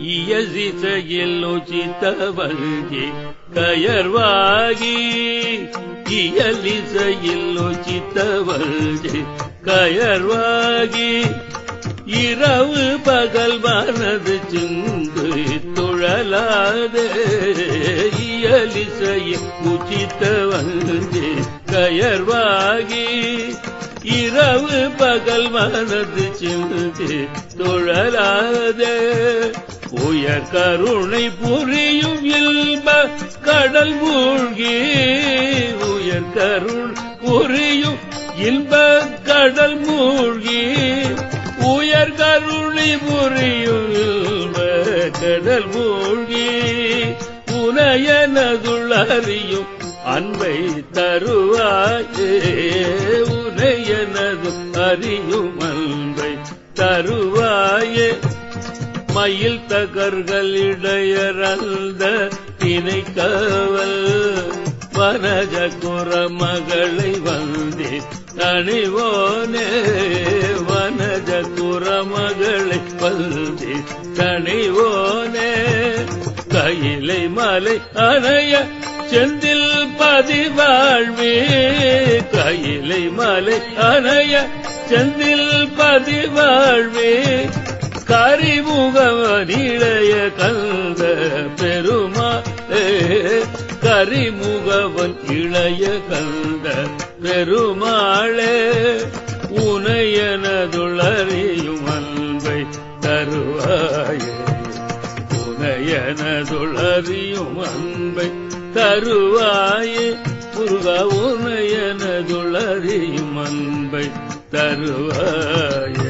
இயசிசையில் உச்சித்தவல்கி கயர்வாகி இயலிசையில் உச்சித்தவல்கி கயர்வாகி இரவு பகல் மனது சிந்து துழலாதே இயலிசையில் உச்சித்தவல்கி கயர்வாகி இரவு பகல் மனது சிந்து துழலாதே உயர் கருணை புரியும் இல்ப கடல் மூழ்கி உயர் கருணை புரியும் இல்ப கடல் மூழ்கி உயர் கருணை புரியும் இல்ப கடல் மூழ்கி உனையனதுள் அறியும் அன்பை தருவாயே உனையனது அறியும் அன்பை தருவாயே மயில் தகர்களிடையரல்த திணைக்கவல் வனஜ குரமகளை வந்தே தணிவோனே வனஜ குரமகளை வந்தே தணிவோனே கையிலை மலை அணைய செந்தில் பதிவாழ்வே கையிலை மலை அணைய செந்தில் பதிவாழ்வே கரிமுகவன் இளைய கந்த பெருமாளே கரிமுகவன் இளைய கந்த பெருமாளே உனையனதுளறியும் அன்பை தருவாயே உனையனதுளறியும் அன்பை தருவாயே முருகா உனையனதுளறியும் அன்பை தருவாயே